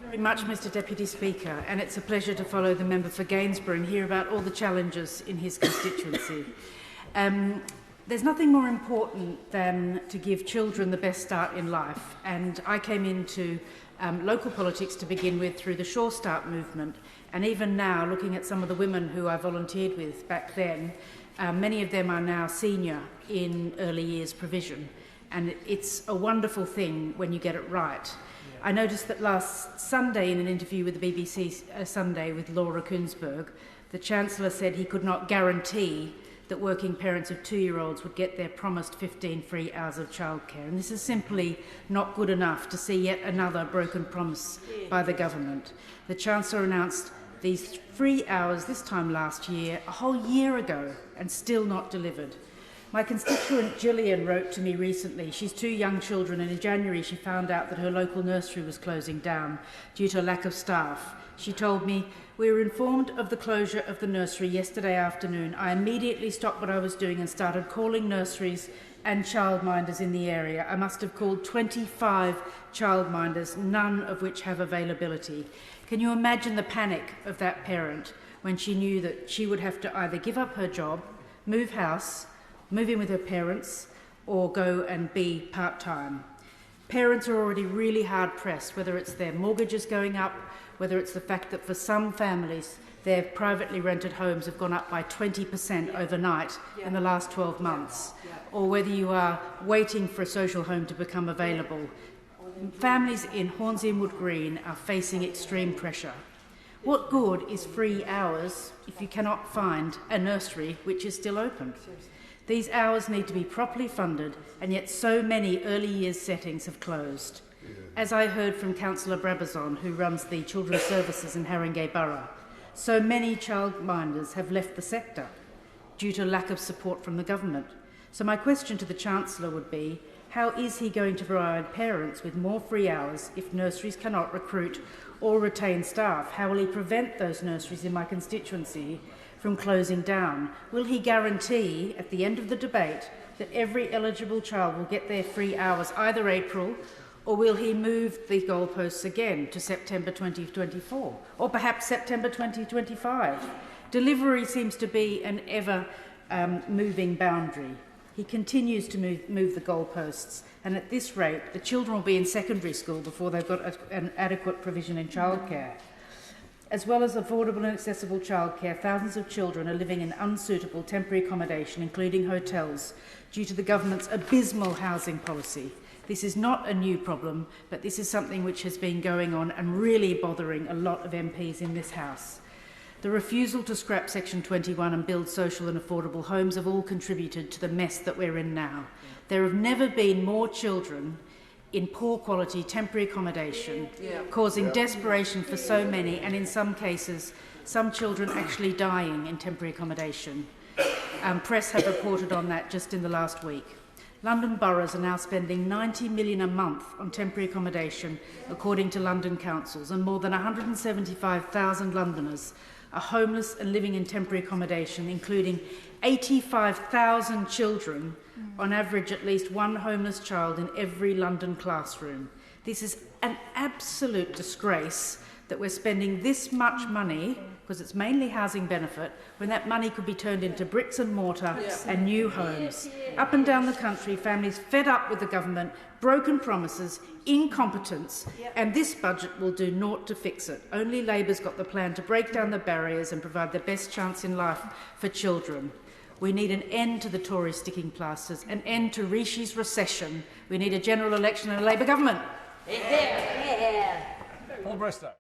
Very much, Mr Deputy Speaker, and it's a pleasure to follow the member for Gainsborough and hear about all the challenges in his constituency. There's nothing more important than to give children the best start in life, and I came into local politics to begin with through the Sure Start movement, and even now, looking at some of the women who I volunteered with back then, many of them are now senior in early years provision, and it's a wonderful thing when you get it right. I noticed that last Sunday in an interview with the BBC Sunday with Laura Kuenssberg, the Chancellor said he could not guarantee that working parents of 2-year-olds would get their promised 15 free hours of childcare. And this is simply not good enough to see yet another broken promise by the government. The Chancellor announced these free hours this time last year, a whole year ago, and still not delivered. My constituent Gillian wrote to me recently. She's 2 young children, and in January she found out that her local nursery was closing down due to a lack of staff. She told me, "We were informed of the closure of the nursery yesterday afternoon. I immediately stopped what I was doing and started calling nurseries and childminders in the area. I must have called 25 childminders, none of which have availability." Can you imagine the panic of that parent when she knew that she would have to either give up her job, move house, move in with her parents, or go and be part-time? Parents are already really hard-pressed, whether it's their mortgages going up, whether it's the fact that for some families their privately rented homes have gone up by 20% overnight in the last 12 months, or whether you are waiting for a social home to become available. Families in Hornsey and Wood Green are facing extreme pressure. What good is free hours if you cannot find a nursery which is still open? These hours need to be properly funded, and yet so many early years settings have closed. As I heard from Councillor Brabazon, who runs the Children's Services in Haringey Borough, so many childminders have left the sector due to lack of support from the government. So my question to the Chancellor would be, how is he going to provide parents with more free hours if nurseries cannot recruit or retain staff? How will he prevent those nurseries in my constituency from closing down? Will he guarantee at the end of the debate that every eligible child will get their free hours either April, or will he move the goalposts again to September 2024 or perhaps September 2025? Delivery seems to be an ever moving boundary. He continues to move the goalposts, and at this rate the children will be in secondary school before they've got an adequate provision in childcare. As well as affordable and accessible childcare, thousands of children are living in unsuitable temporary accommodation, including hotels, due to the government's abysmal housing policy. This is not a new problem, but this is something which has been going on and really bothering a lot of MPs in this House. The refusal to scrap Section 21 and build social and affordable homes have all contributed to the mess that we're in now. There have never been more children in poor quality temporary accommodation, causing desperation for so many, and in some cases, some children actually dying in temporary accommodation. Press have reported on that just in the last week. London boroughs are now spending $90 million a month on temporary accommodation, according to London councils, and more than 175,000 Londoners are homeless and living in temporary accommodation, including 85,000 children, on average at least one homeless child in every London classroom. This is an absolute disgrace that we're spending this much money, because it's mainly housing benefit, when that money could be turned into bricks and mortar and new homes. Up and down the country, families fed up with the government, broken promises, incompetence, and this budget will do naught to fix it. Only Labor's got the plan to break down the barriers and provide the best chance in life for children. We need an end to the Tory sticking plasters, an end to Rishi's recession. We need a general election and a Labor government. Paul Bristow.